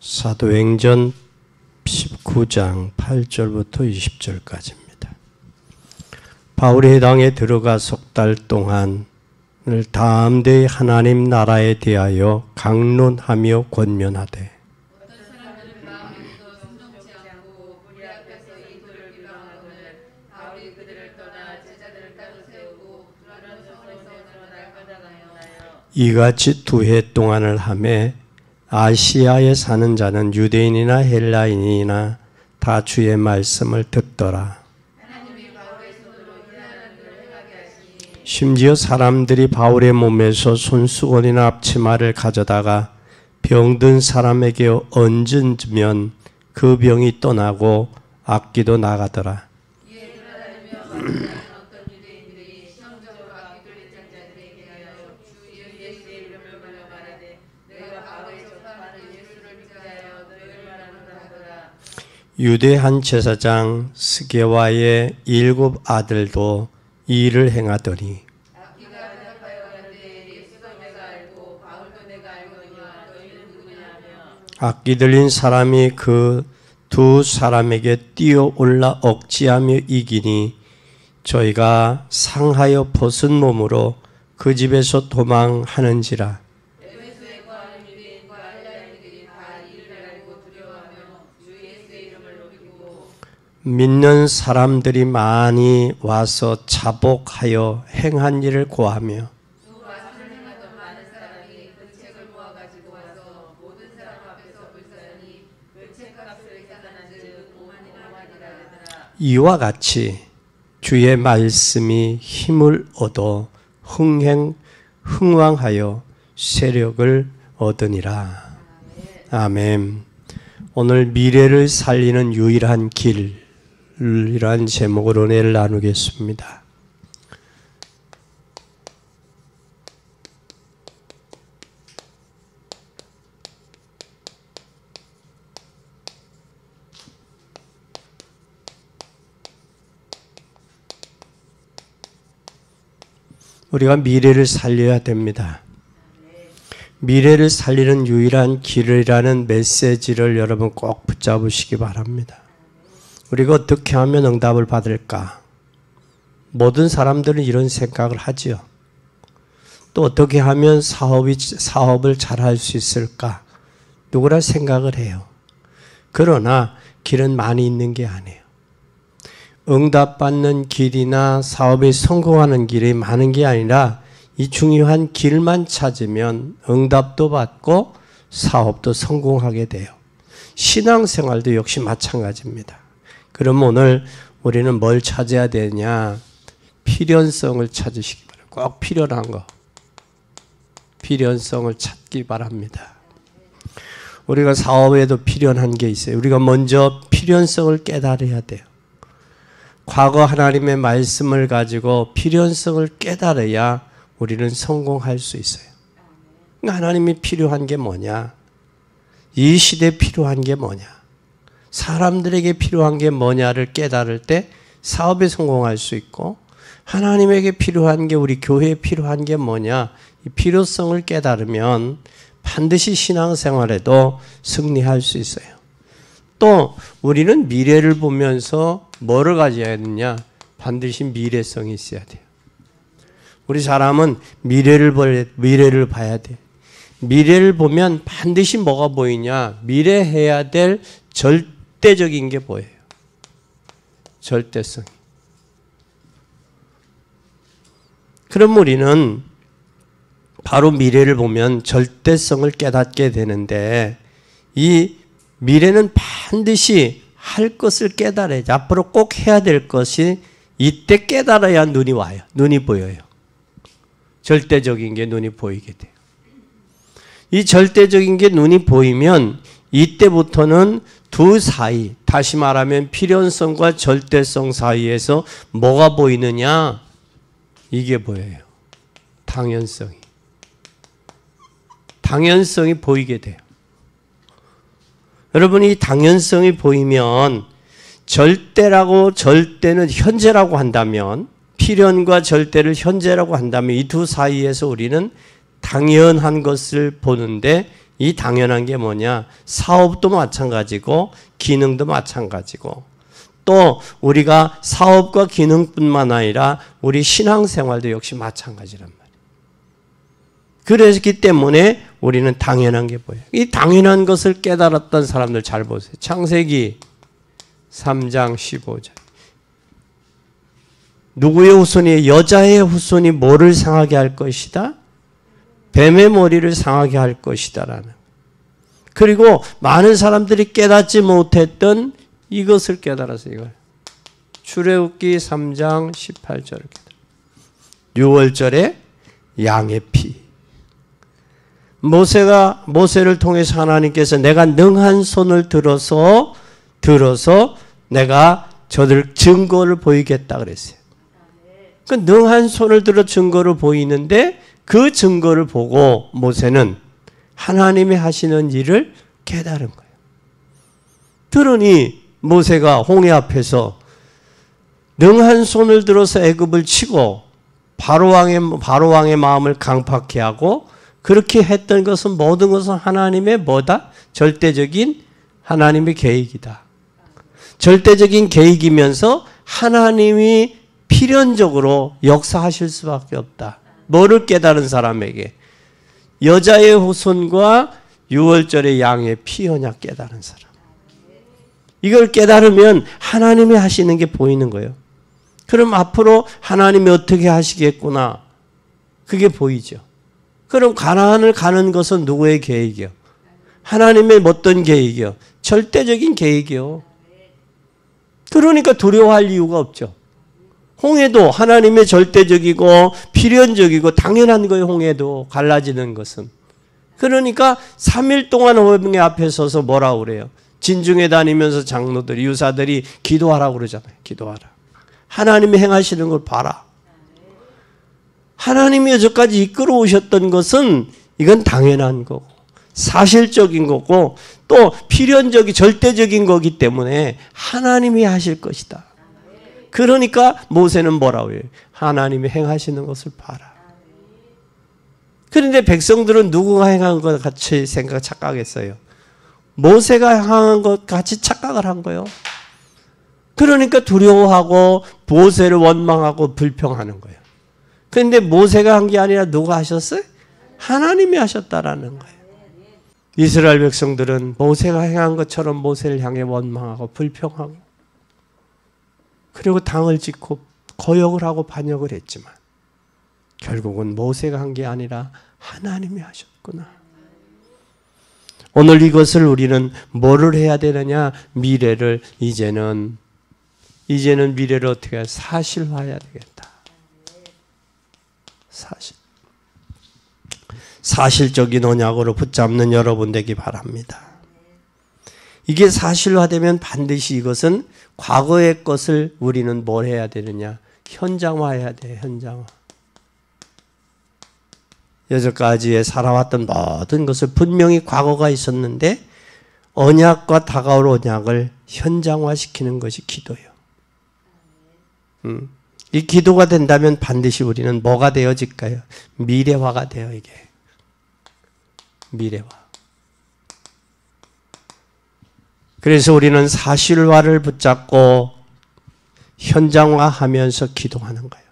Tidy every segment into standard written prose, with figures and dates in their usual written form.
사도행전 19장 8절부터 20절까지입니다. 바울이 해당에 들어가 석 달 동안을 담대히 하나님 나라에 대하여 강론하며 권면하되 이같이 2해 동안을 하매 아시아에 사는 자는 유대인이나 헬라인이나 다 주의 말씀을 듣더라. 심지어 사람들이 바울의 몸에서 손수건이나 앞치마를 가져다가 병든 사람에게 얹으면 그 병이 떠나고 악기도 나가더라. 유대 한 제사장 스게와의 7 아들도 이 일을 행하더니 악기 들린 사람이 그 2 사람에게 뛰어올라 억지하며 이기니 저희가 상하여 벗은 몸으로 그 집에서 도망하는지라. 믿는 사람들이 많이 와서 자복하여 행한 일을 고하며 이와 같이 주의 말씀이 힘을 얻어 흥왕하여 세력을 얻으니라. 아멘. 오늘 미래를 살리는 유일한 길이라는 제목으로 은혜를 나누겠습니다. 우리가 미래를 살려야 됩니다. 미래를 살리는 유일한 길이라는 메시지를 여러분 꼭 붙잡으시기 바랍니다. 우리가 어떻게 하면 응답을 받을까? 모든 사람들은 이런 생각을 하지요. 또 어떻게 하면 사업을 잘 할 수 있을까? 누구나 생각을 해요. 그러나 길은 많이 있는 게 아니에요. 응답받는 길이나 사업에 성공하는 길이 많은 게 아니라 이 중요한 길만 찾으면 응답도 받고 사업도 성공하게 돼요. 신앙생활도 역시 마찬가지입니다. 그럼 오늘 우리는 뭘 찾아야 되냐? 필연성을 찾으시기 바랍니다. 꼭 필요한 거. 필연성을 찾기 바랍니다. 우리가 사업에도 필요한 게 있어요. 우리가 먼저 필연성을 깨달아야 돼요. 과거 하나님의 말씀을 가지고 필연성을 깨달아야 우리는 성공할 수 있어요. 하나님이 필요한 게 뭐냐? 이 시대에 필요한 게 뭐냐? 사람들에게 필요한 게 뭐냐를 깨달을 때 사업에 성공할 수 있고, 하나님에게 필요한 게, 우리 교회에 필요한 게 뭐냐? 이 필요성을 깨달으면 반드시 신앙생활에도 승리할 수 있어요. 또 우리는 미래를 보면서 뭐를 가져야 되느냐? 반드시 미래성이 있어야 돼요. 우리 사람은 미래를 봐야 돼. 미래를 보면 반드시 뭐가 보이냐? 미래 해야 될 절대적인 게 보여요. 절대성. 그럼 우리는 바로 미래를 보면 절대성을 깨닫게 되는데, 이 미래는 반드시 할 것을 깨달아야지. 앞으로 꼭 해야 될 것이 이때 깨달아야 눈이 와요. 눈이 보여요. 절대적인 게 눈이 보이게 돼요. 이 절대적인 게 눈이 보이면 이때부터는 2 사이, 다시 말하면 필연성과 절대성 사이에서 뭐가 보이느냐? 이게 보여요. 당연성이. 당연성이 보이게 돼요. 여러분, 이 당연성이 보이면 절대는 현재라고 한다면, 필연과 절대를 현재라고 한다면 이 2 사이에서 우리는 당연한 것을 보는데 이 당연한 게 뭐냐? 사업도 마찬가지고 기능도 마찬가지고 또 우리가 사업과 기능뿐만 아니라 우리 신앙생활도 역시 마찬가지란 말이에요. 그렇기 때문에 우리는 당연한 게 보여요. 이 당연한 것을 깨달았던 사람들 잘 보세요. 창세기 3장 15절. 누구의 후손이? 여자의 후손이 뭐를 상하게 할 것이다? 뱀의 머리를 상하게 할 것이다 라는. 그리고 많은 사람들이 깨닫지 못했던 이것을 깨달아서 이걸. 출애굽기 3장 18절. 6월절에 양의 피. 모세를 통해서 하나님께서 내가 능한 손을 들어서 내가 저들 증거를 보이겠다 그랬어요. 그 능한 손을 들어 증거를 보이는데 그 증거를 보고 모세는 하나님이 하시는 일을 깨달은 거예요. 그러니 모세가 홍해 앞에서 능한 손을 들어서 애굽을 치고 바로왕의 마음을 강팍케 하고 그렇게 했던 것은 모든 것은 하나님의 뭐다? 절대적인 하나님의 계획이다. 절대적인 계획이면서 하나님이 필연적으로 역사하실 수밖에 없다. 뭐를 깨달은 사람에게? 여자의 후손과 유월절의 양의 피 언약 깨달은 사람. 이걸 깨달으면 하나님이 하시는 게 보이는 거예요. 그럼 앞으로 하나님이 어떻게 하시겠구나. 그게 보이죠. 그럼 가나안을 가는 것은 누구의 계획이요? 하나님의 어떤 계획이요? 절대적인 계획이요. 그러니까 두려워할 이유가 없죠. 홍해도 하나님의 절대적이고 필연적이고 당연한 거예요. 홍해도 갈라지는 것은. 그러니까 3일 동안 홍해 앞에 서서 뭐라고 그래요? 진중에 다니면서 장로들이 유사들이 기도하라고 그러잖아요. 기도하라. 하나님이 행하시는 걸 봐라. 하나님이 여기까지 이끌어 오셨던 것은 이건 당연한 거고 사실적인 거고 또 필연적인 절대적인 거기 때문에 하나님이 하실 것이다. 그러니까 모세는 뭐라고 해요? 하나님이 행하시는 것을 봐라. 그런데 백성들은 누구가 행한 것 같이 착각했어요. 모세가 행한 것 같이 착각을 한 거예요. 그러니까 두려워하고 모세를 원망하고 불평하는 거예요. 그런데 모세가 한 게 아니라 누가 하셨어요? 하나님이 하셨다라는 거예요. 이스라엘 백성들은 모세가 행한 것처럼 모세를 향해 원망하고 불평하고 그리고 당을 짓고 거역을 하고 반역을 했지만 결국은 모세가 한 게 아니라 하나님이 하셨구나. 오늘 이것을 우리는 뭐를 해야 되느냐? 미래를 이제는 미래를 어떻게 해야 사실화해야 되겠다. 사실적인 언약으로 붙잡는 여러분 되기 바랍니다. 이게 사실화되면 반드시 이것은 과거의 것을 우리는 뭘 해야 되느냐? 현장화해야 돼요. 현장화. 여기까지 살아왔던 모든 것을 분명히 과거가 있었는데 언약과 다가올 언약을 현장화시키는 것이 기도예요. 이 기도가 된다면 반드시 우리는 뭐가 되어질까요? 미래화가 돼요. 이게 미래화. 그래서 우리는 사실화를 붙잡고 현장화하면서 기도하는 거예요.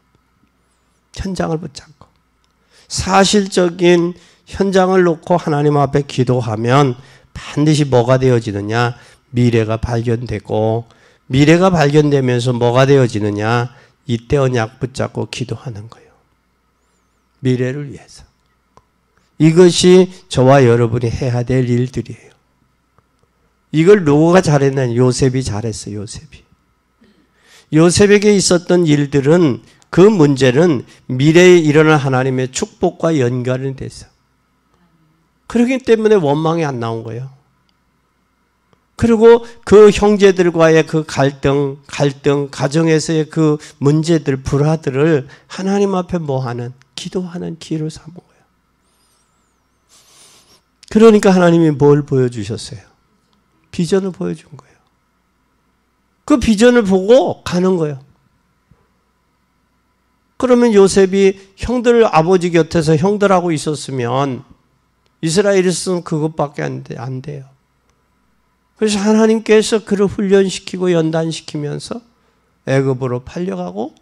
현장을 붙잡고 사실적인 현장을 놓고 하나님 앞에 기도하면 반드시 뭐가 되어지느냐? 미래가 발견되고 미래가 발견되면서 뭐가 되어지느냐? 이때 언약 붙잡고 기도하는 거예요. 미래를 위해서. 이것이 저와 여러분이 해야 될 일들이에요. 이걸 누구가 잘했느냐? 요셉이 잘했어요. 요셉에게 있었던 일들은 그 문제는 미래에 일어날 하나님의 축복과 연결이 됐어요. 그렇기 때문에 원망이 안 나온 거예요. 그리고 그 형제들과의 그 갈등, 가정에서의 그 문제들, 불화들을 하나님 앞에 뭐하는? 기도하는 기회로 삼은 거예요. 그러니까 하나님이 뭘 보여주셨어요? 비전을 보여준 거예요. 그 비전을 보고 가는 거예요. 그러면 요셉이 형들 아버지 곁에서 형들하고 있었으면 이스라엘에서는 그것밖에 안 돼요. 그래서 하나님께서 그를 훈련시키고 연단시키면서 애굽으로 팔려가고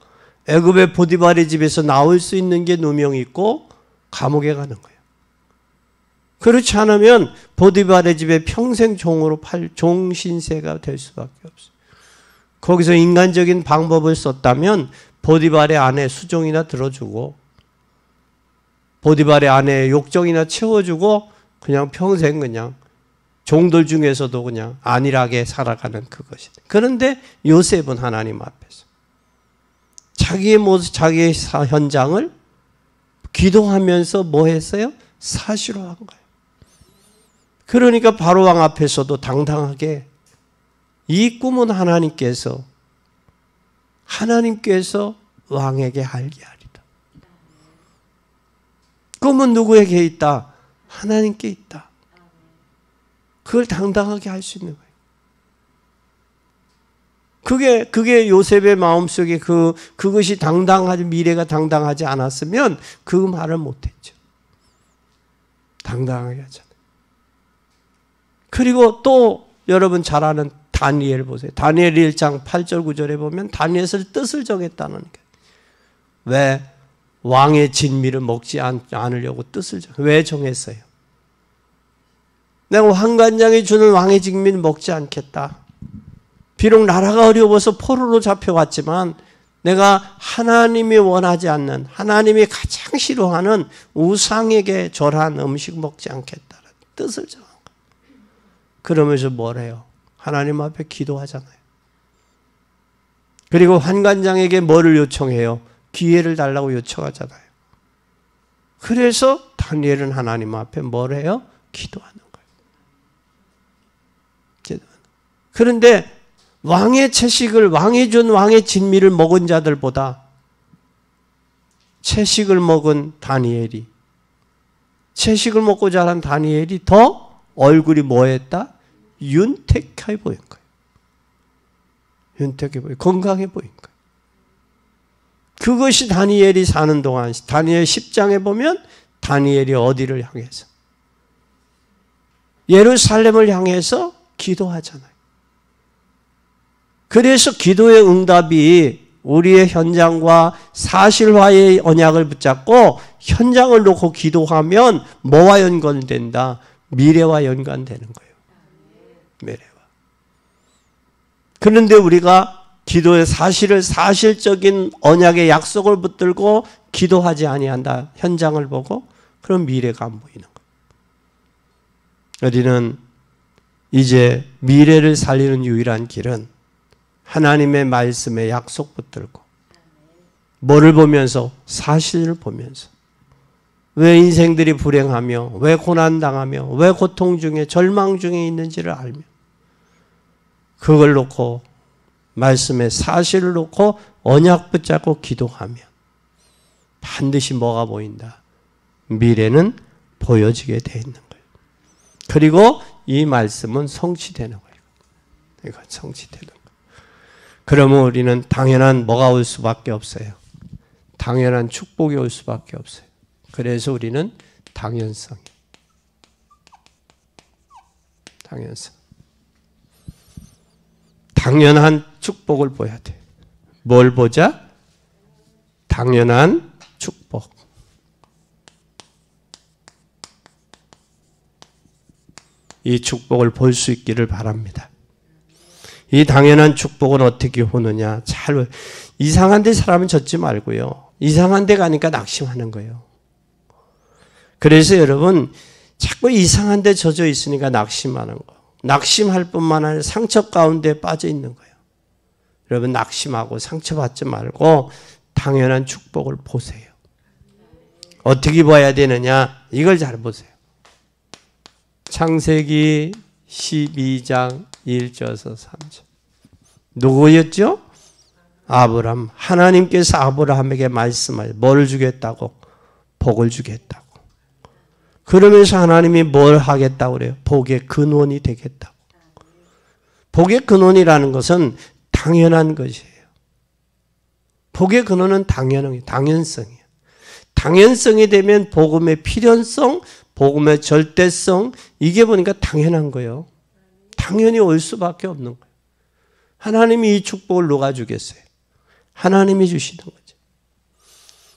애굽의 보디발의 집에서 나올 수 있는 게 누명이 있고 감옥에 가는 거예요. 그렇지 않으면 보디발의 집에 평생 종 신세가 될 수밖에 없어요. 거기서 인간적인 방법을 썼다면 보디발의 아내 수종이나 들어주고 보디발의 아내 욕정이나 채워주고 그냥 평생 그냥 종들 중에서도 그냥 안일하게 살아가는 그것이. 그런데 요셉은 하나님 앞에서 자기의 모습, 자기의 현장을 기도하면서 뭐 했어요? 사실화한 거예요. 그러니까 바로왕 앞에서도 당당하게 이 꿈은 하나님께서 왕에게 알게 하리다. 꿈은 누구에게 있다? 하나님께 있다. 그걸 당당하게 할 수 있는 거예요. 그게 요셉의 마음속에 그것이 미래가 당당하지 않았으면 그 말을 못했죠. 당당하게 하잖아요. 그리고 또 여러분 잘 아는 다니엘 보세요. 다니엘 1장 8절 9절에 보면 다니엘의 뜻을 정했다는 거예요. 왜? 왕의 진미를 먹지 않으려고 뜻을 왜 정했어요? 내가 환관장이 주는 왕의 진미를 먹지 않겠다. 비록 나라가 어려워서 포로로 잡혀왔지만 내가 하나님이 원하지 않는, 하나님이 가장 싫어하는 우상에게 절한 음식 먹지 않겠다는 뜻을 정한 거예요. 그러면서 뭘 해요? 하나님 앞에 기도하잖아요. 그리고 환관장에게 뭐를 요청해요? 기회를 달라고 요청하잖아요. 그래서 다니엘은 하나님 앞에 뭘 해요? 기도하는 거예요. 그런데 왕의 채식을, 왕이 준 왕의 진미를 먹은 자들보다 채식을 먹은 다니엘이, 채식을 먹고 자란 다니엘이 더 얼굴이 뭐했다? 윤택해 보인 거예요. 윤택해 보여, 건강해 보인 거예요. 그것이 다니엘이 사는 동안, 다니엘 10장에 보면 다니엘이 어디를 향해서? 예루살렘을 향해서 기도하잖아요. 그래서 기도의 응답이 우리의 현장과 사실화의 언약을 붙잡고 현장을 놓고 기도하면 뭐와 연관된다? 미래와 연관되는 거예요. 미래와. 그런데 우리가 기도의 사실적인 언약의 약속을 붙들고 기도하지 아니한다. 현장을 보고 그럼 미래가 안 보이는 거예요. 우리는 이제 미래를 살리는 유일한 길은 하나님의 말씀에 약속 붙들고 뭐를 보면서? 사실을 보면서. 왜 인생들이 불행하며 왜 고난당하며 왜 고통 중에 절망 중에 있는지를 알며 그걸 놓고 말씀의 사실을 놓고 언약 붙잡고 기도하면 반드시 뭐가 보인다? 미래는 보여지게 돼 있는 거예요. 그리고 이 말씀은 성취되는 거예요. 이건 성취되는 거예요. 그러면 우리는 당연한 뭐가 올 수밖에 없어요. 당연한 축복이 올 수밖에 없어요. 그래서 우리는 당연성. 당연한 축복을 보야 돼. 뭘 보자? 당연한 축복. 이 축복을 볼 수 있기를 바랍니다. 이 당연한 축복은 어떻게 오느냐? 이상한 데 사람은 젖지 말고요. 이상한 데 가니까 낙심하는 거예요. 그래서 여러분 자꾸 이상한 데 젖어 있으니까 낙심하는 거. 낙심할 뿐만 아니라 상처 가운데 빠져 있는 거예요. 여러분 낙심하고 상처받지 말고 당연한 축복을 보세요. 어떻게 봐야 되느냐? 이걸 잘 보세요. 창세기 12장 1절에서 3절. 누구였죠? 아브람. 하나님께서 아브라함에게 말씀을 뭘 주겠다고? 복을 주겠다고. 그러면서 하나님이 뭘 하겠다고 그래요? 복의 근원이 되겠다고. 복의 근원이라는 것은 당연한 것이에요. 복의 근원은 당연성이에요. 당연성이 되면 복음의 필연성, 복음의 절대성, 이게 보니까 당연한 거예요. 당연히 올 수밖에 없는 거예요. 하나님이 이 축복을 누가 주겠어요? 하나님이 주시는 거죠.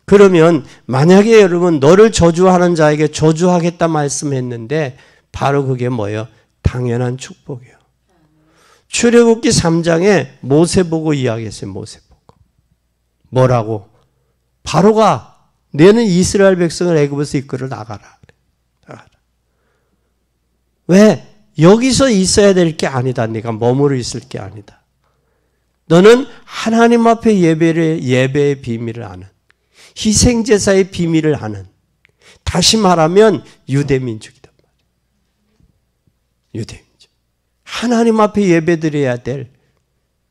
그러면 만약에 여러분 너를 저주하는 자에게 저주하겠다 말씀했는데 바로 그게 뭐예요? 당연한 축복이에요. 출애굽기 3장에 모세 보고 이야기했어요. 모세 보고. 뭐라고? 바로가 너는 이스라엘 백성을 애굽에서 이끌어 나가라. 왜? 여기서 있어야 될 게 아니다. 네가 머무르 있을 게 아니다. 너는 하나님 앞에 예배의 비밀을 아는, 희생제사의 비밀을 아는, 다시 말하면 유대민족이단 말이에요. 유대민족. 하나님 앞에 예배드려야 될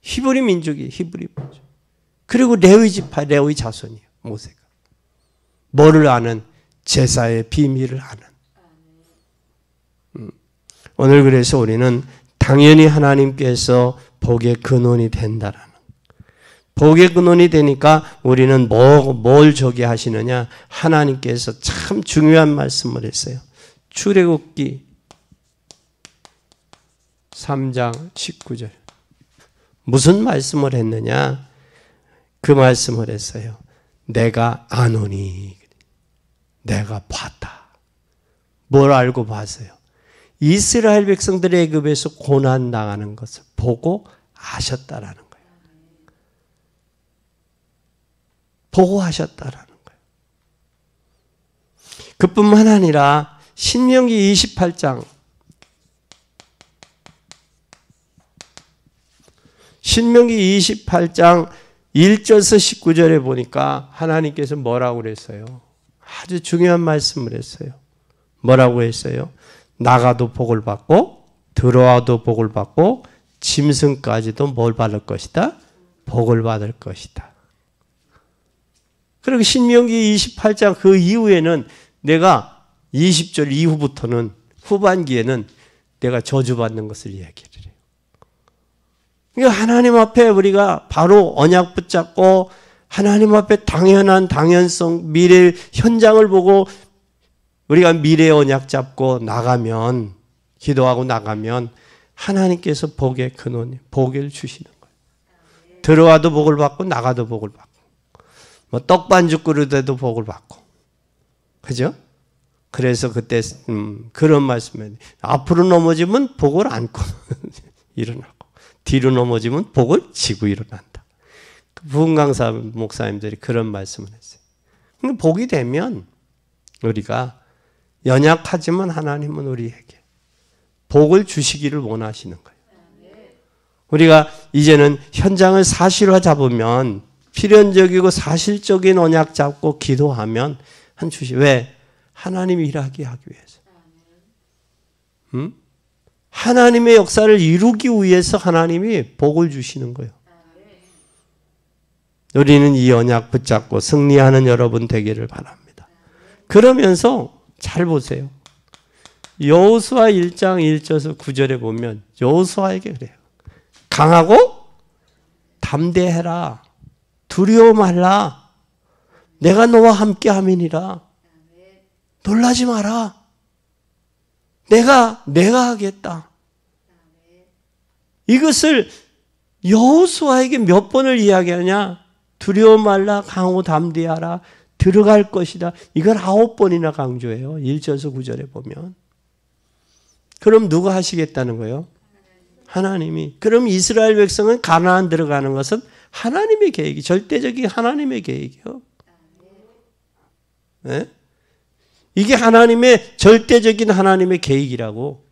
히브리 민족이에요. 히브리 민족. 그리고 레위 지파, 레위 자손이에요. 모세가. 뭐를 아는? 제사의 비밀을 아는. 오늘 그래서 우리는 당연히 하나님께서 복의 근원이 된다라는. 복의 근원이 되니까 우리는 뭘 저기 하시느냐? 하나님께서 참 중요한 말씀을 했어요. 출애굽기 3장 19절. 무슨 말씀을 했느냐? 그 말씀을 했어요. 내가 아노니. 내가 봤다. 뭘 알고 봤어요? 이스라엘 백성들의 애굽에서 고난 당하는 것을 보고 아셨다라는 거예요. 보고 하셨다라는 거예요. 그뿐만 아니라 신명기 28장 1절에서 19절에 보니까 하나님께서 뭐라고 그랬어요? 아주 중요한 말씀을 했어요. 뭐라고 했어요? 나가도 복을 받고 들어와도 복을 받고 짐승까지도 뭘 받을 것이다? 복을 받을 것이다. 그리고 신명기 28장 그 이후에는 내가 20절 이후부터는 후반기에는 내가 저주받는 것을 이야기를 해요. 그러니까 하나님 앞에 우리가 바로 언약 붙잡고 하나님 앞에 당연한 당연성, 미래 현장을 보고 우리가 미래의 언약 잡고 나가면, 기도하고 나가면 하나님께서 복의 근원이 복을 주시는 거예요. 들어와도 복을 받고 나가도 복을 받고 뭐 떡반죽 그릇에도 복을 받고. 그죠? 그래서 그때 그런 말씀에 앞으로 넘어지면 복을 안고 일어나고 뒤로 넘어지면 복을 지고 일어난다. 부흥강사 목사님들이 그런 말씀을 했어요. 복이 되면 우리가 연약하지만 하나님은 우리에게 복을 주시기를 원하시는 거예요. 우리가 이제는 현장을 사실화 잡으면 필연적이고 사실적인 언약 잡고 기도하면 한 주시. 왜? 하나님이 일하게 하기 위해서. 하나님의 역사를 이루기 위해서 하나님이 복을 주시는 거예요. 우리는 이 언약 붙잡고 승리하는 여러분 되기를 바랍니다. 그러면서 잘 보세요. 여호수아 1장 1절에서 9절에 보면 여호수아에게 그래요. 강하고 담대해라. 두려워 말라. 내가 너와 함께 함이니라. 놀라지 마라. 내가 하겠다. 이것을 여호수아에게 몇 번을 이야기하냐? 두려워 말라. 강하고 담대하라. 들어갈 것이다. 이걸 9번이나 강조해요. 1절에서 9절에 보면. 그럼 누가 하시겠다는 거예요? 하나님이. 그럼 이스라엘 백성은 가나안 들어가는 것은 하나님의 계획이, 절대적인 하나님의 계획이요. 네? 이게 하나님의 절대적인 하나님의 계획이라고.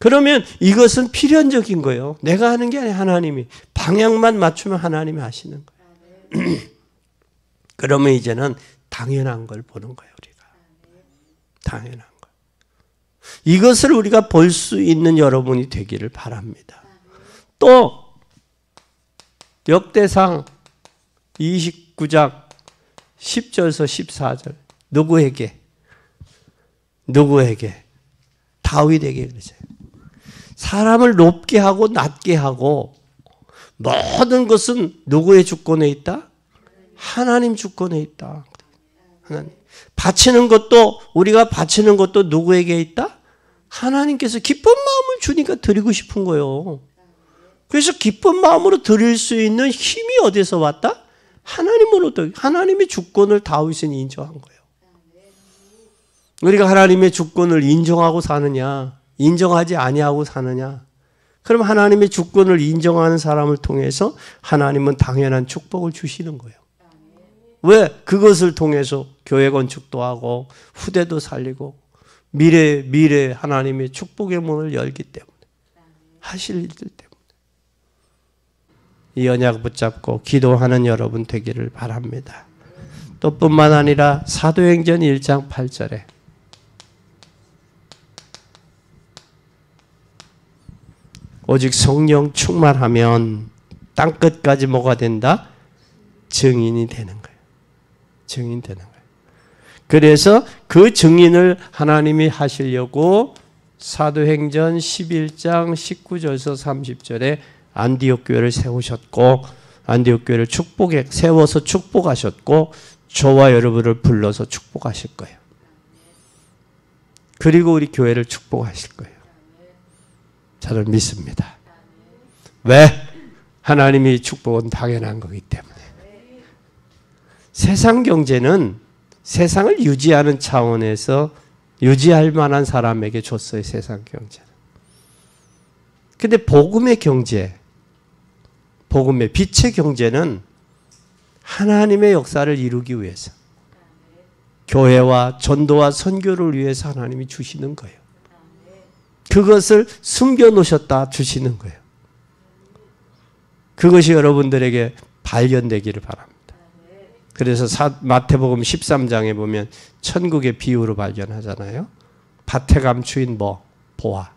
그러면 이것은 필연적인 거예요. 내가 하는 게 아니라 하나님이. 방향만 맞추면 하나님이 하시는 거예요. 그러면 이제는 당연한 걸 보는 거예요, 우리가. 당연한 거. 이것을 우리가 볼 수 있는 여러분이 되기를 바랍니다. 또 역대상 29장 10절에서 14절. 누구에게? 다윗에게 그러세요. 사람을 높게 하고 낮게 하고 모든 것은 누구의 주권에 있다? 하나님 주권에 있다. 하나님. 바치는 것도 우리가 바치는 것도 누구에게 있다? 하나님께서 기쁜 마음을 주니까 드리고 싶은 거예요. 그래서 기쁜 마음으로 드릴 수 있는 힘이 어디서 왔다? 하나님으로부터. 하나님의 주권을 다윗은 인정한 거예요. 우리가 하나님의 주권을 인정하고 사느냐, 인정하지 아니하고 사느냐. 그럼 하나님의 주권을 인정하는 사람을 통해서 하나님은 당연한 축복을 주시는 거예요. 왜? 그것을 통해서 교회 건축도 하고 후대도 살리고 미래 하나님의 축복의 문을 열기 때문에 하실 일들 때문에 이 언약 붙잡고 기도하는 여러분 되기를 바랍니다. 또 뿐만 아니라 사도행전 1장 8절에 오직 성령 충만하면 땅끝까지 뭐가 된다? 증인이 되는 거예요. 증인 되는 거예요. 그래서 그 증인을 하나님이 하시려고 사도행전 11장 19절에서 30절에 안디옥 교회를 세우셨고 안디옥 교회를 세워서 축복하셨고 저와 여러분을 불러서 축복하실 거예요. 그리고 우리 교회를 축복하실 거예요. 저를 믿습니다. 왜? 하나님이 축복은 당연한 거기 때문에. 세상 경제는 세상을 유지하는 차원에서 유지할 만한 사람에게 줬어요. 세상 경제는. 근데 복음의 경제, 복음의 빛의 경제는 하나님의 역사를 이루기 위해서 교회와 전도와 선교를 위해서 하나님이 주시는 거예요. 그것을 숨겨놓으셨다 주시는 거예요. 그것이 여러분들에게 발견되기를 바랍니다. 그래서 마태복음 13장에 보면 천국의 비유로 발견하잖아요. 밭에 감추인 보화.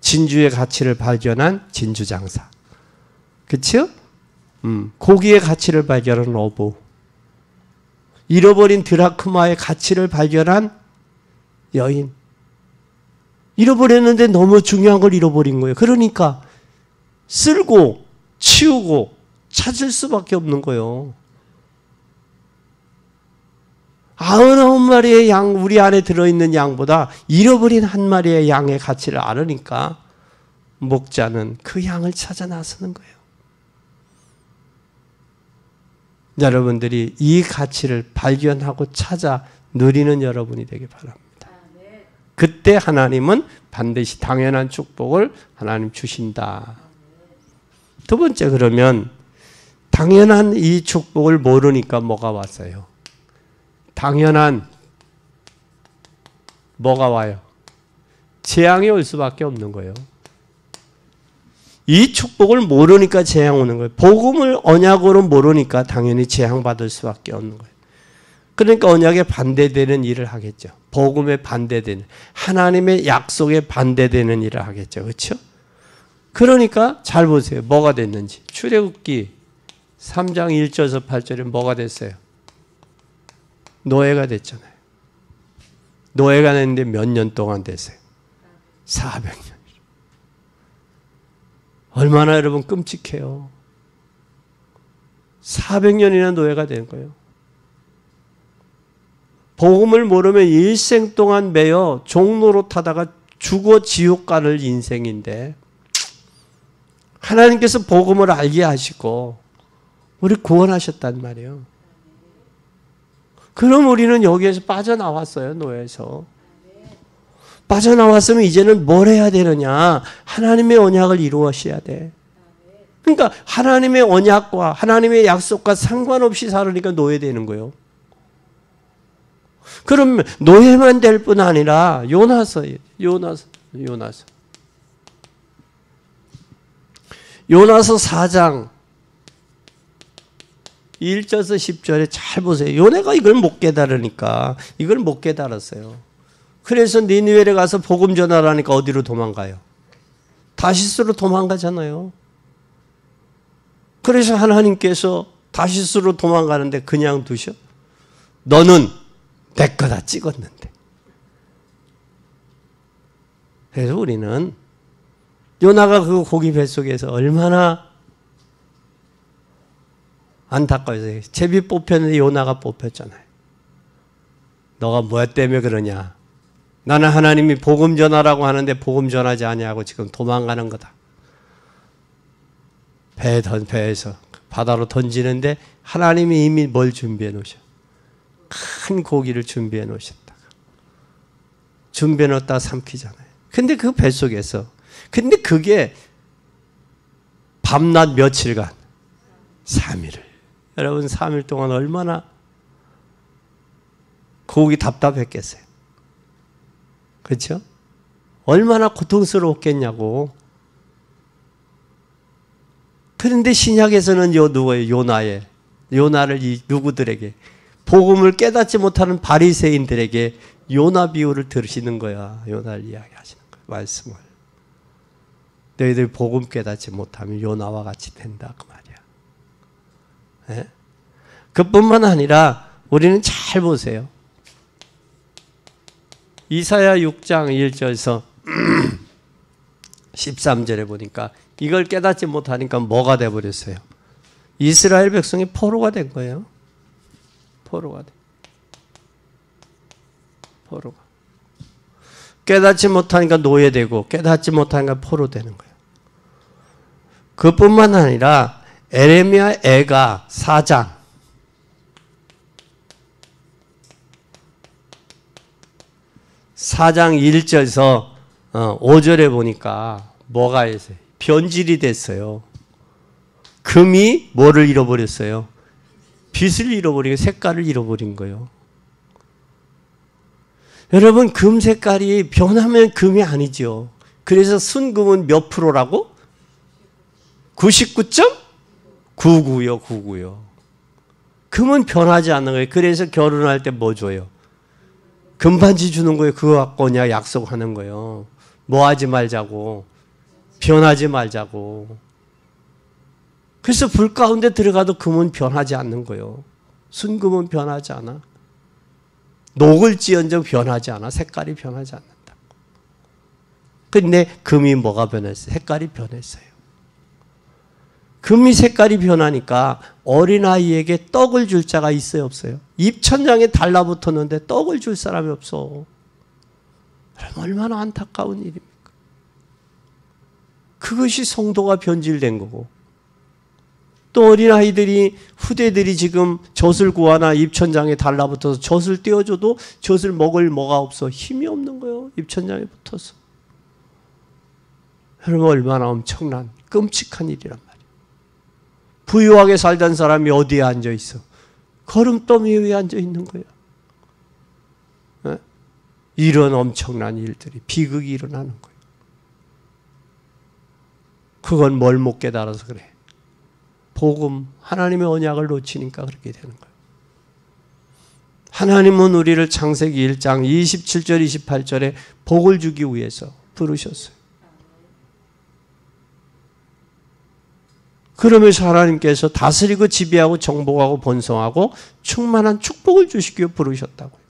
진주의 가치를 발견한 진주장사. 그렇죠? 고기의 가치를 발견한 어부. 잃어버린 드라크마의 가치를 발견한 여인. 잃어버렸는데 너무 중요한 걸 잃어버린 거예요. 그러니까 쓸고 치우고 찾을 수밖에 없는 거예요. 99마리의 양, 우리 안에 들어있는 양보다 잃어버린 한 마리의 양의 가치를 알으니까 목자는 그 양을 찾아 나서는 거예요. 여러분들이 이 가치를 발견하고 찾아 누리는 여러분이 되길 바랍니다. 그때 하나님은 반드시 당연한 축복을 하나님 주신다. 두 번째, 그러면 당연한 이 축복을 모르니까 뭐가 왔어요? 당연한 뭐가 와요? 재앙이 올 수밖에 없는 거예요. 이 축복을 모르니까 재앙 오는 거예요. 복음을 언약으로 모르니까 당연히 재앙 받을 수밖에 없는 거예요. 그러니까 언약에 반대되는 일을 하겠죠. 복음에 반대되는, 하나님의 약속에 반대되는 일을 하겠죠. 그렇죠? 그러니까 잘 보세요. 뭐가 됐는지. 출애굽기 3장 1절에서 8절에 뭐가 됐어요? 노예가 됐잖아요. 노예가 됐는데 몇 년 동안 됐어요? 400년. 얼마나 여러분 끔찍해요. 400년이나 노예가 된 거예요. 복음을 모르면 일생 동안 매여 종노릇하다가 죽어 지옥 가는 인생인데 하나님께서 복음을 알게 하시고 우리 구원하셨단 말이에요. 그럼 우리는 여기에서 빠져나왔어요. 노예에서. 빠져나왔으면 이제는 뭘 해야 되느냐. 하나님의 언약을 이루어셔야 돼. 그러니까 하나님의 언약과 하나님의 약속과 상관없이 살으니까 노예되는 거예요. 그럼 노예만 될 뿐 아니라 요나서 4장 1절에서 10절에 잘 보세요. 요나가 이걸 못 깨달으니까 이걸 못 깨달았어요. 그래서 니느웨에 가서 복음 전하라니까 어디로 도망가요? 다시스로 도망가잖아요. 그래서 하나님께서 다시스로 도망가는데 그냥 두셔? 너는 내 거다 찍었는데. 그래서 우리는 요나가 그 고기 뱃속에서 얼마나 안타까워요. 제비 뽑혔는데 요나가 뽑혔잖아요. 너가 뭐 때문에 그러냐? 나는 하나님이 복음 전하라고 하는데 복음 전하지 아니하고 지금 도망가는 거다. 배에서 바다로 던지는데 하나님이 이미 뭘 준비해 놓으셔? 큰 고기를 준비해 놓으셨다. 준비해 놓았다가 삼키잖아요. 근데 그 뱃속에서 근데 그게 밤낮 며칠간 3일을 여러분 3일 동안 얼마나 고기 답답했겠어요. 그렇죠? 얼마나 고통스러웠겠냐고. 그런데 신약에서는 누구예요? 요나를 이 누구들에게 복음을 깨닫지 못하는 바리새인들에게 요나 비유를 들으시는 거야. 요나를 이야기하시는 거야. 말씀을. 너희들 복음 깨닫지 못하면 요나와 같이 된다 그 말이야. 네? 그뿐만 아니라 우리는 잘 보세요. 이사야 6장 1절에서 13절에 보니까 이걸 깨닫지 못하니까 뭐가 돼버렸어요? 이스라엘 백성이 포로가 된 거예요. 포로가. 깨닫지 못하니까 노예되고 깨닫지 못하니까 포로 되는 거예요. 그뿐만 아니라 에레미야 애가 4장 1절에서 5절에 보니까 뭐가 있어요? 변질이 됐어요. 금이 뭐를 잃어버렸어요? 빛을 잃어버리고 색깔을 잃어버린 거예요. 여러분 금 색깔이 변하면 금이 아니죠. 그래서 순금은 몇 프로라고? 99.99요. 99요. 금은 변하지 않는 거예요. 그래서 결혼할 때 뭐 줘요? 금반지 주는 거예요. 그거 갖고 오냐 약속하는 거예요. 뭐 하지 말자고. 변하지 말자고. 그래서 불 가운데 들어가도 금은 변하지 않는 거예요. 순금은 변하지 않아. 녹을지언정 변하지 않아. 색깔이 변하지 않는다. 근데 금이 뭐가 변했어요? 색깔이 변했어요. 금이 색깔이 변하니까 어린아이에게 떡을 줄 자가 있어요, 없어요? 입천장에 달라붙었는데 떡을 줄 사람이 없어. 얼마나 안타까운 일입니까? 그것이 성도가 변질된 거고, 또 어린아이들이 후대들이 지금 젖을 구하나 입천장에 달라붙어서 젖을 떼어줘도 젖을 먹을 뭐가 없어. 힘이 없는 거예요. 입천장에 붙어서. 여러분 얼마나 엄청난 끔찍한 일이란 말이에요. 부유하게 살던 사람이 어디에 앉아 있어? 거름더미 위에 앉아 있는 거예요. 네? 이런 엄청난 일들이 비극이 일어나는 거예요. 그건 뭘 못 깨달아서 그래. 복음, 하나님의 언약을 놓치니까 그렇게 되는 거예요. 하나님은 우리를 창세기 1장 27절 28절에 복을 주기 위해서 부르셨어요. 그러면서 하나님께서 다스리고 지배하고 정복하고 번성하고 충만한 축복을 주시기 위해 부르셨다고요.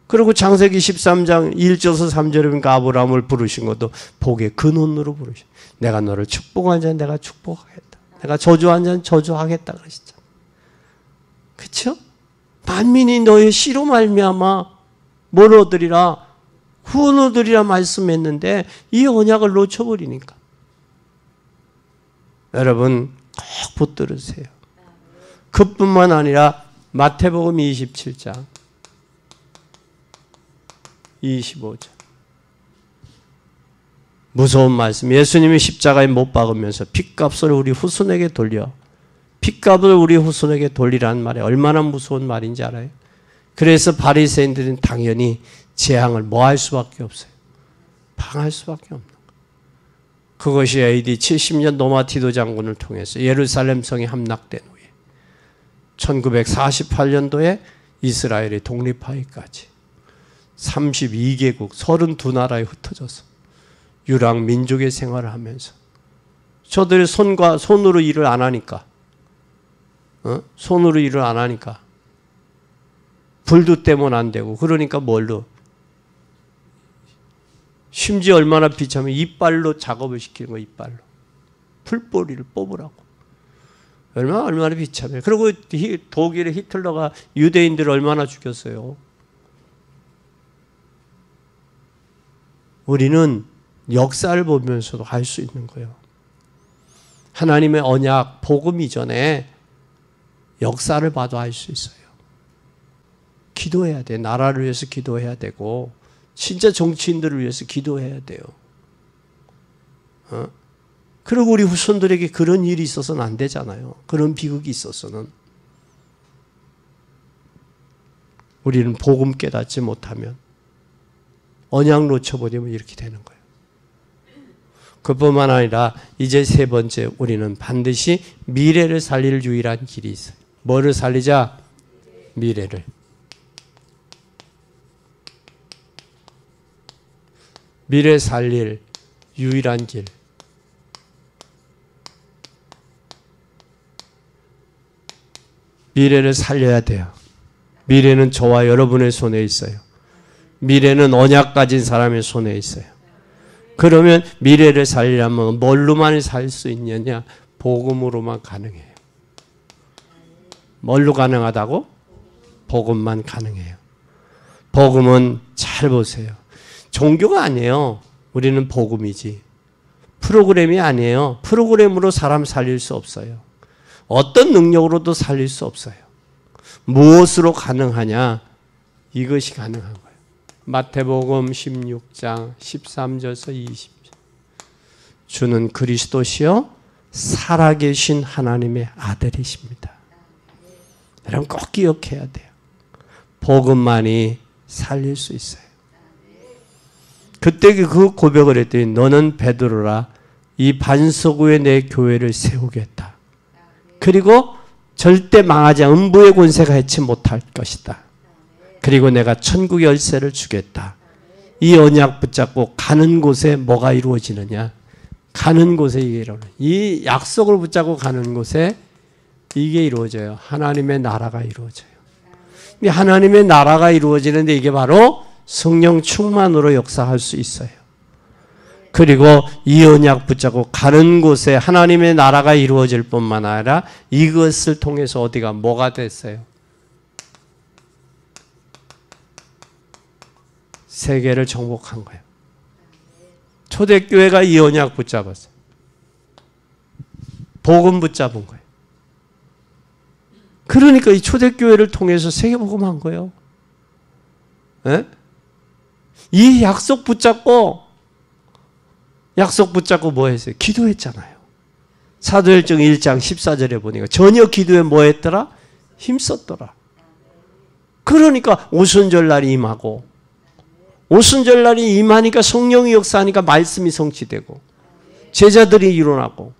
그리고 창세기 13장 1절에서 3절에 보니까 아브라함을 부르신 것도 복의 근원으로 부르신. 내가 너를 축복한 자는 내가 축복하겠다. 내가 저주한 자는 저주하겠다 그러셨잖아요. 그렇죠? 만민이 너의 씨로 말미암아 뭘 얻으리라? 후원 얻으리라 말씀했는데 이 언약을 놓쳐버리니까. 여러분 꼭 붙들으세요. 그뿐만 아니라 마태복음 27장 25절 무서운 말씀. 예수님이 십자가에 못 박으면서 핏값을 우리 후손에게 돌려 핏값을 우리 후손에게 돌리라는 말이 얼마나 무서운 말인지 알아요? 그래서 바리새인들은 당연히 재앙을 뭐 할 수밖에 없어요. 방할 수밖에 없는 거예요. 그것이 AD 70년 노마티도 장군을 통해서 예루살렘 성이 함락된 후에 1948년도에 이스라엘이 독립하기까지 32개국 32나라에 흩어져서 유랑 민족의 생활을 하면서 저들이 손으로 일을 안 하니까 손으로 일을 안 하니까 불도 때문 안 되고 그러니까 뭘로 심지어 얼마나 비참해. 이빨로 작업을 시키는 거예요. 이빨로. 풀뿌리를 뽑으라고. 얼마나 비참해. 그리고 독일의 히틀러가 유대인들을 얼마나 죽였어요. 우리는 역사를 보면서도 알 수 있는 거예요. 하나님의 언약, 복음 이전에 역사를 봐도 알 수 있어요. 기도해야 돼. 나라를 위해서 기도해야 되고 진짜 정치인들을 위해서 기도해야 돼요. 그리고 우리 후손들에게 그런 일이 있어서는 안 되잖아요. 그런 비극이 있어서는. 우리는 복음 깨닫지 못하면 언약 놓쳐버리면 이렇게 되는 거예요. 그뿐만 아니라 이제 세 번째, 우리는 반드시 미래를 살릴 유일한 길이 있어요. 뭐를 살리자? 미래를. 미래 살릴 유일한 길. 미래를 살려야 돼요. 미래는 저와 여러분의 손에 있어요. 미래는 언약 가진 사람의 손에 있어요. 그러면 미래를 살리려면 뭘로만 살 수 있느냐? 복음으로만 가능해요. 뭘로 가능하다고? 복음만 가능해요. 복음은 잘 보세요. 종교가 아니에요. 우리는 복음이지. 프로그램이 아니에요. 프로그램으로 사람 살릴 수 없어요. 어떤 능력으로도 살릴 수 없어요. 무엇으로 가능하냐? 이것이 가능한 거예요. 마태복음 16장 13절에서 20절. 주는 그리스도시요 살아계신 하나님의 아들이십니다. 여러분 꼭 기억해야 돼요. 복음만이 살릴 수 있어요. 그때 그 고백을 했더니 너는 베드로라 이 반석 위에 내 교회를 세우겠다. 그리고 절대 망하지 않은 음부의 권세가 해치 못할 것이다. 그리고 내가 천국의 열쇠를 주겠다. 이 언약 붙잡고 가는 곳에 뭐가 이루어지느냐? 가는 곳에 이게 이루어져요. 이 약속을 붙잡고 가는 곳에 이게 이루어져요. 하나님의 나라가 이루어져요. 이 하나님의 나라가 이루어지는데 이게 바로 성령 충만으로 역사할 수 있어요. 그리고 이 언약 붙잡고 가는 곳에 하나님의 나라가 이루어질 뿐만 아니라 이것을 통해서 어디가 뭐가 됐어요? 세계를 정복한 거예요. 초대교회가 이 언약 붙잡았어요. 복음 붙잡은 거예요. 그러니까 이 초대교회를 통해서 세계복음한 거예요. 에? 이 약속 붙잡고 뭐 했어요? 기도했잖아요. 사도행전 1장 14절에 보니까 전혀 기도에 뭐 했더라? 힘썼더라. 그러니까 오순절날이 임하고 오순절날이 임하니까 성령이 역사하니까 말씀이 성취되고 제자들이 일어나고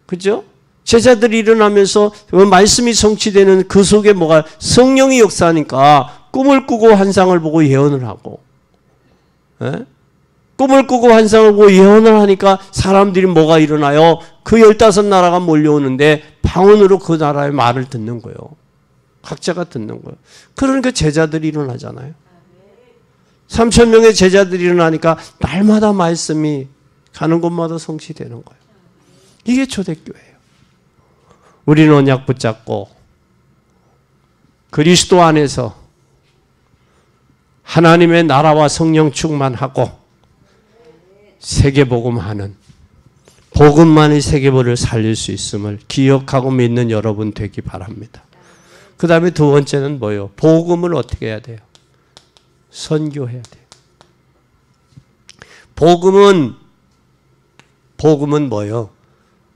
그죠? 제자들이 일어나면서 말씀이 성취되는 그 속에 뭐가 성령이 역사하니까 꿈을 꾸고 환상을 보고 예언을 하고 에? 꿈을 꾸고 환상을 보고 예언을 하니까 사람들이 뭐가 일어나요? 그 15나라가 몰려오는데 방언으로 그 나라의 말을 듣는 거예요. 각자가 듣는 거예요. 그러니까 제자들이 일어나잖아요. 3,000명의 제자들이 일어나니까 날마다 말씀이 가는 곳마다 성취되는 거예요. 이게 초대교회예요. 우리는 언약 붙잡고 그리스도 안에서 하나님의 나라와 성령 충만하고 세계복음하는 복음만이 세계보를 살릴 수 있음을 기억하고 믿는 여러분 되기 바랍니다. 그 다음에 두 번째는 뭐예요? 복음을 어떻게 해야 돼요? 선교해야 돼요. 복음은 뭐예요?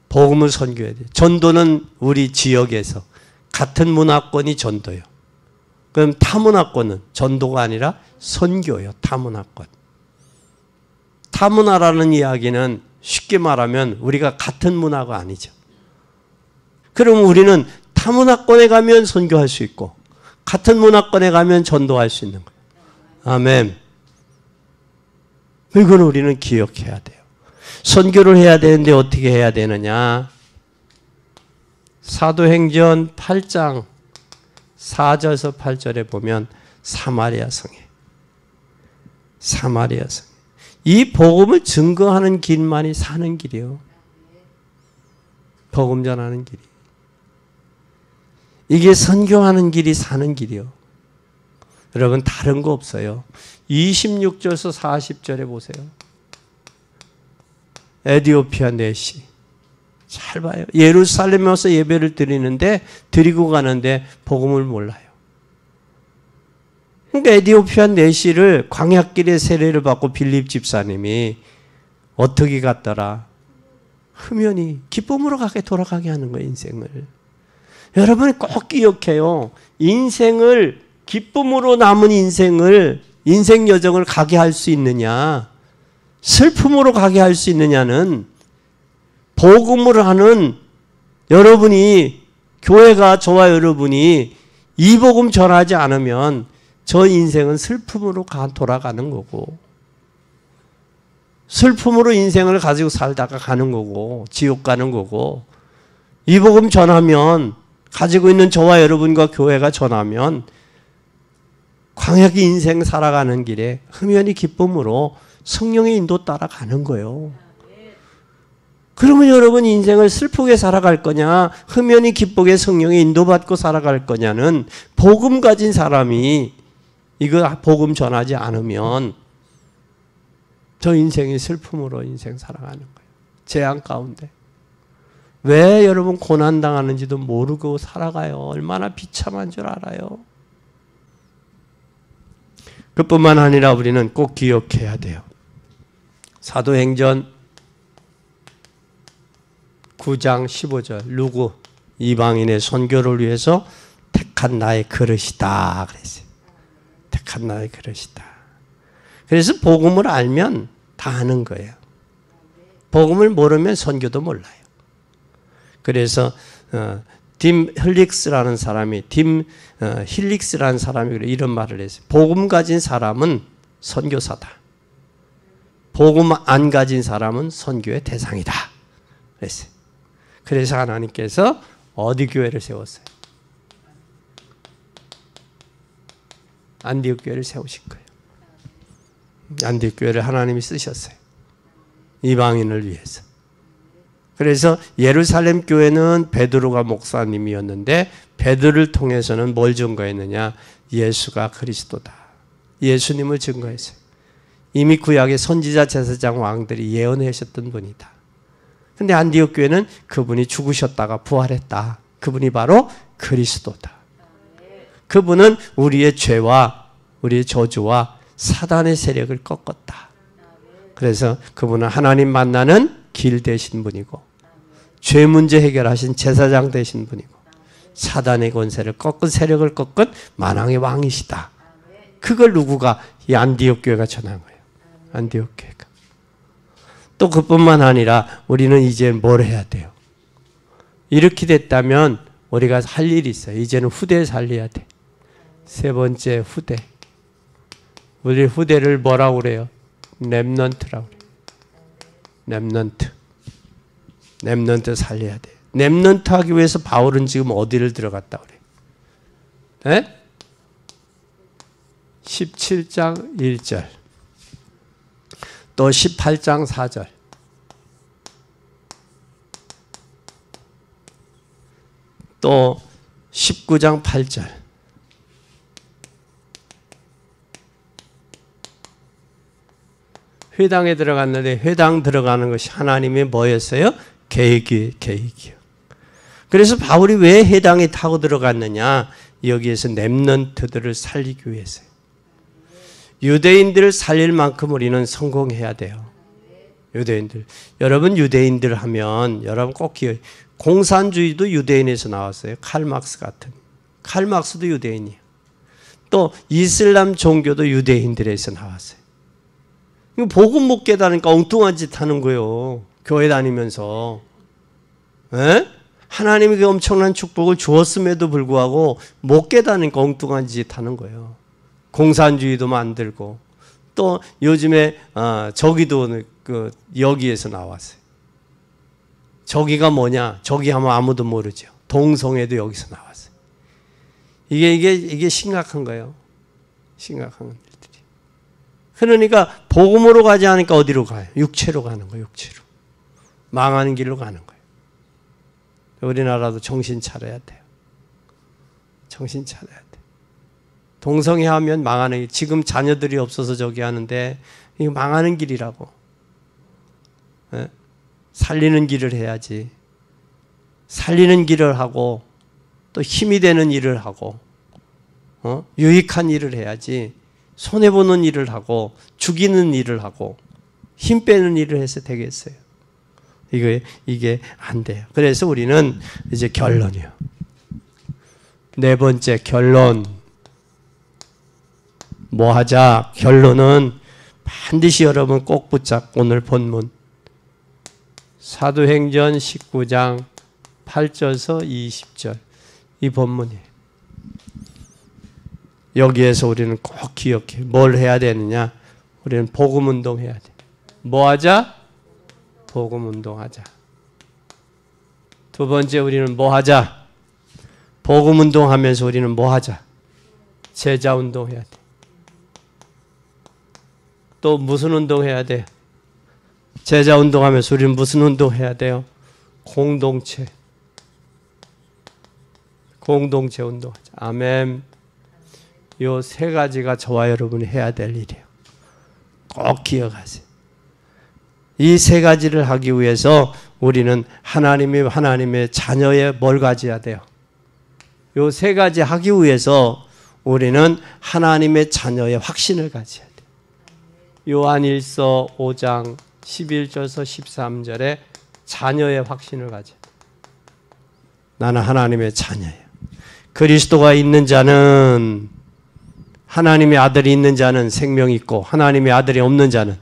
복음을 선교해야 돼요. 전도는 우리 지역에서 같은 문화권이 전도예요. 그럼 타문화권은 전도가 아니라 선교예요. 타문화권. 타문화라는 이야기는 쉽게 말하면 우리가 같은 문화가 아니죠. 그럼 우리는 타문화권에 가면 선교할 수 있고 같은 문화권에 가면 전도할 수 있는 거예요. 아멘. 이건 우리는 기억해야 돼요. 선교를 해야 되는데 어떻게 해야 되느냐? 사도행전 8장 4절에서 8절에 보면 사마리아 성에 이 복음을 증거하는 길만이 사는 길이요. 복음 전하는 길이. 이게 선교하는 길이 사는 길이요. 여러분 다른 거 없어요. 26절에서 40절에 보세요. 에디오피아 내시. 잘 봐요. 예루살렘에 와서 예배를 드리고 가는데 복음을 몰라요. 그러니까 에디오피아 내시를 광야길에 세례를 받고 빌립 집사님이 어떻게 갔더라? 흠연히 기쁨으로 돌아가게 하는 거예요, 인생을. 여러분이 꼭 기억해요. 인생을 기쁨으로 남은 인생 여정을 가게 할 수 있느냐, 슬픔으로 가게 할 수 있느냐는 복음을 하는 여러분이, 교회가 저와 여러분이 이 복음 전하지 않으면 저 인생은 슬픔으로 돌아가는 거고, 슬픔으로 인생을 가지고 살다가 가는 거고, 지옥 가는 거고, 이 복음 전하면, 가지고 있는 저와 여러분과 교회가 전하면 광야기 인생 살아가는 길에 흠연히 기쁨으로 성령의 인도 따라가는 거예요. 그러면 여러분 인생을 슬프게 살아갈 거냐, 흠연히 기쁘게 성령의 인도받고 살아갈 거냐는 복음 가진 사람이 이거 복음 전하지 않으면 저 인생이 슬픔으로 인생 살아가는 거예요. 재앙 가운데. 왜 여러분 고난당하는지도 모르고 살아가요. 얼마나 비참한 줄 알아요. 그뿐만 아니라 우리는 꼭 기억해야 돼요. 사도행전 9장 15절 누구? 이방인의 선교를 위해서 택한 나의 그릇이다 그랬어요. 택한 나의 그릇이다. 그래서 복음을 알면 다 아는 거예요. 복음을 모르면 선교도 몰라요. 그래서 딤 힐릭스라는 사람이 이런 말을 했어요. 복음 가진 사람은 선교사다. 복음 안 가진 사람은 선교의 대상이다. 그랬어요. 그래서 하나님께서 어디 교회를 세웠어요? 안디옥 교회를 세우신 거예요. 안디옥 교회를 하나님이 쓰셨어요. 이방인을 위해서. 그래서 예루살렘 교회는 베드로가 목사님이었는데 베드로를 통해서는 뭘 증거했느냐? 예수가 그리스도다. 예수님을 증거했어요. 이미 구약의 선지자, 제사장, 왕들이 예언하셨던 분이다. 근데 안디옥 교회는 그분이 죽으셨다가 부활했다. 그분이 바로 그리스도다. 그분은 우리의 죄와 우리의 저주와 사단의 세력을 꺾었다. 그래서 그분은 하나님 만나는 길 되신 분이고, 죄 문제 해결하신 제사장 되신 분이고, 사단의 권세를 꺾은, 세력을 꺾은 만왕의 왕이시다. 그걸 누구가? 이 안디옥 교회가 전한 거예요. 안디옥 교회가. 또 그뿐만 아니라 우리는 이제 뭘 해야 돼요? 이렇게 됐다면 우리가 할 일이 있어요. 이제는 후대에 살려야 돼. 세 번째, 후대. 우리 후대를 뭐라고 그래요? 렘넌트라고 그래요. 렘넌트 살려야 돼. 렘넌트 하기 위해서 바울은 지금 어디를 들어갔다 그래요? 에? 17장 1절. 또 18장 4절. 또 19장 8절. 회당에 들어갔는데 회당 들어가는 것이 하나님의 뭐였어요? 계획이요. 그래서 바울이 왜 회당에 타고 들어갔느냐? 여기에서 렘넌트들을 살리기 위해서요. 유대인들을 살릴 만큼 우리는 성공해야 돼요. 유대인들. 여러분 유대인들 하면 여러분 꼭 기억해요. 공산주의도 유대인에서 나왔어요. 칼막스 같은. 칼막스도 유대인이에요. 또 이슬람 종교도 유대인들에서 나왔어요. 이거 복음 못 깨달으니까 엉뚱한 짓 하는 거예요. 교회 다니면서. 에? 하나님이 그 엄청난 축복을 주었음에도 불구하고 못 깨달으니까 엉뚱한 짓 하는 거예요. 공산주의도 만들고 또 요즘에 저기도 여기에서 나왔어요. 저기가 뭐냐? 저기 하면 아무도 모르죠. 동성애도 여기서 나왔어요. 이게 심각한 거예요. 심각한 일들이. 그러니까 복음으로 가지 않으니까 어디로 가요? 육체로 가는 거예요. 육체로. 망하는 길로 가는 거예요. 우리나라도 정신 차려야 돼요. 정신 차려야 돼요. 동성애하면 망하는 길. 지금 자녀들이 없어서 저기 하는데 이거 망하는 길이라고. 살리는 길을 해야지. 살리는 길을 하고 또 힘이 되는 일을 하고 유익한 일을 해야지. 손해보는 일을 하고 죽이는 일을 하고 힘 빼는 일을 해서 되겠어요. 이게 안 돼요. 그래서 우리는 이제 결론이요. 네 번째 결론. 뭐 하자? 결론은 반드시 여러분 꼭 붙잡고 오늘 본문 사도행전 19장 8절에서 20절 이 본문이에요. 여기에서 우리는 꼭 기억해. 뭘 해야 되느냐? 우리는 복음운동 해야 돼. 뭐 하자? 복음운동하자. 두 번째 우리는 뭐 하자? 복음운동하면서 우리는 뭐 하자? 제자운동 해야 돼. 또 무슨 운동 해야 돼? 제자운동하면서 우리는 무슨 운동 해야 돼요? 공동체 운동하자. 아멘. 요 세 가지가 저와 여러분이 해야 될 일이에요. 꼭 기억하세요. 이 세 가지를 하기 위해서 우리는 하나님의 자녀에 뭘 가져야 돼요? 요 세 가지 하기 위해서 우리는 하나님의 자녀의 확신을 가져야 돼요. 요한일서 5장 11절에서 13절에 자녀의 확신을 가져야 돼요. 나는 하나님의 자녀예요. 그리스도가 있는 자는 하나님의 아들이 있는 자는 생명이 있고 하나님의 아들이 없는 자는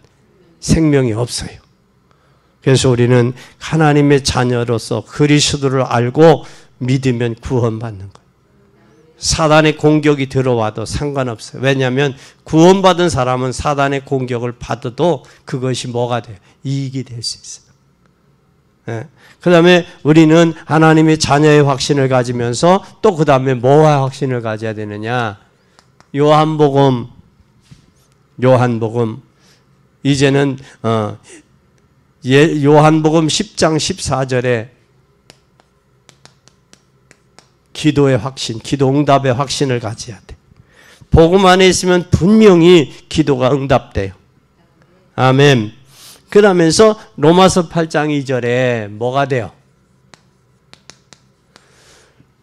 생명이 없어요. 그래서 우리는 하나님의 자녀로서 그리스도를 알고 믿으면 구원받는 거예요. 사단의 공격이 들어와도 상관없어요. 왜냐하면 구원받은 사람은 사단의 공격을 받아도 그것이 뭐가 돼요? 이익이 될 수 있어요. 그 다음에 우리는 하나님의 자녀의 확신을 가지면서 또 그 다음에 뭐와 확신을 가져야 되느냐? 요한복음 이제는 요한복음 10장 14절에 기도의 확신, 기도 응답의 확신을 가져야 돼. 복음 안에 있으면 분명히 기도가 응답돼요. 아멘. 그러면서 로마서 8장 2절에 뭐가 돼요?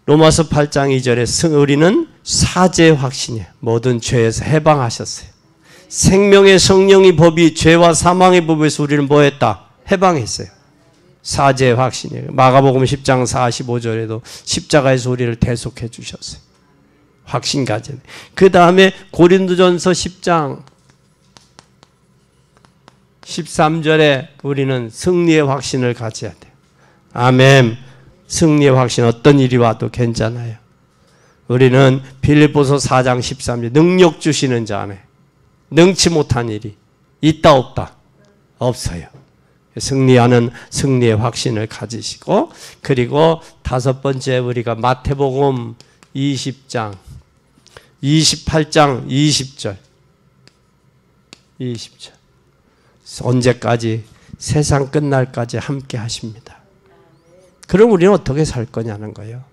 로마서 8장 2절에 우리는 사죄의 확신이에요. 모든 죄에서 해방하셨어요. 생명의 성령의 법이 죄와 사망의 법에서 우리는 뭐 했다? 해방했어요. 사죄의 확신이에요. 마가복음 10장 45절에도 십자가에서 우리를 대속해 주셨어요. 확신 가져야 돼요. 그 다음에 고린도전서 10장 13절에 우리는 승리의 확신을 가져야 돼요. 아멘. 승리의 확신, 어떤 일이 와도 괜찮아요. 우리는 빌립보서 4장 13절 능력 주시는 자 안에 능치 못한 일이 있다 없다? 없어요. 승리하는 승리의 확신을 가지시고, 그리고 다섯 번째 우리가 마태복음 20장 28장 20절 언제까지? 세상 끝날까지 함께 하십니다. 그럼 우리는 어떻게 살 거냐는 거예요.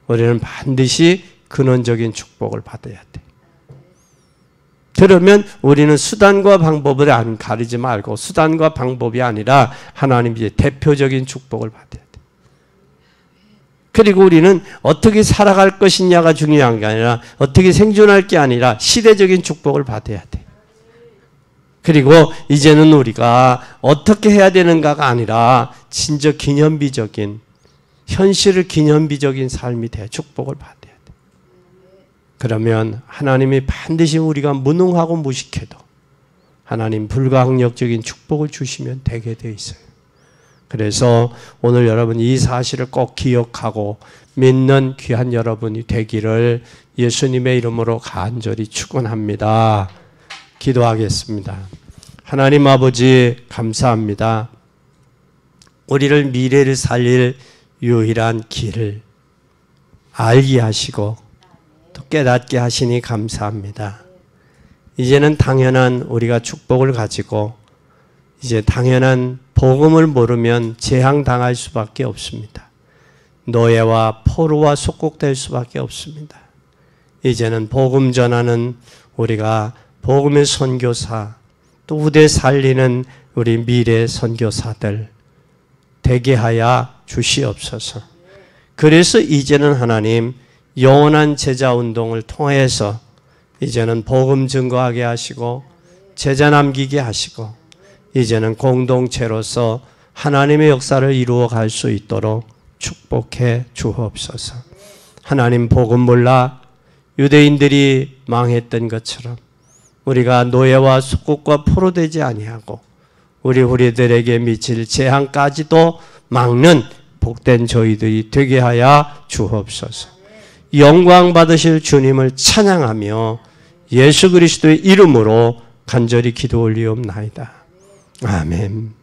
우리는 반드시 근원적인 축복을 받아야 돼. 그러면 우리는 수단과 방법을 안 가리지 말고 수단과 방법이 아니라 하나님의 대표적인 축복을 받아야 돼. 그리고 우리는 어떻게 살아갈 것이냐가 중요한 게 아니라 어떻게 생존할 게 아니라 시대적인 축복을 받아야 돼. 그리고 이제는 우리가 어떻게 해야 되는가가 아니라 진짜 기념비적인, 현실을 기념비적인 삶이 돼 축복을 받아야 돼. 그러면 하나님이 반드시 우리가 무능하고 무식해도 하나님 불가항력적인 축복을 주시면 되게 돼 있어요. 그래서 오늘 여러분 이 사실을 꼭 기억하고 믿는 귀한 여러분이 되기를 예수님의 이름으로 간절히 축원합니다. 기도하겠습니다. 하나님 아버지 감사합니다. 우리를 미래를 살릴 유일한 길을 알게 하시고 또 깨닫게 하시니 감사합니다. 이제는 당연한 우리가 축복을 가지고 이제 당연한 복음을 모르면 재앙당할 수밖에 없습니다. 노예와 포로와 속국될 수밖에 없습니다. 이제는 복음 전하는 우리가 복음의 선교사, 또 후대 살리는 우리 미래 선교사들 되게 하여 주시옵소서. 그래서 이제는 하나님 영원한 제자 운동을 통해서 이제는 복음 증거하게 하시고 제자 남기게 하시고 이제는 공동체로서 하나님의 역사를 이루어 갈 수 있도록 축복해 주옵소서. 하나님 복음 몰라 유대인들이 망했던 것처럼 우리가 노예와 속국과 포로되지 아니하고 우리 후리들에게 미칠 재앙까지도 막는 복된 저희들이 되게 하여 주옵소서. 영광 받으실 주님을 찬양하며 예수 그리스도의 이름으로 간절히 기도 올리옵나이다. 아멘.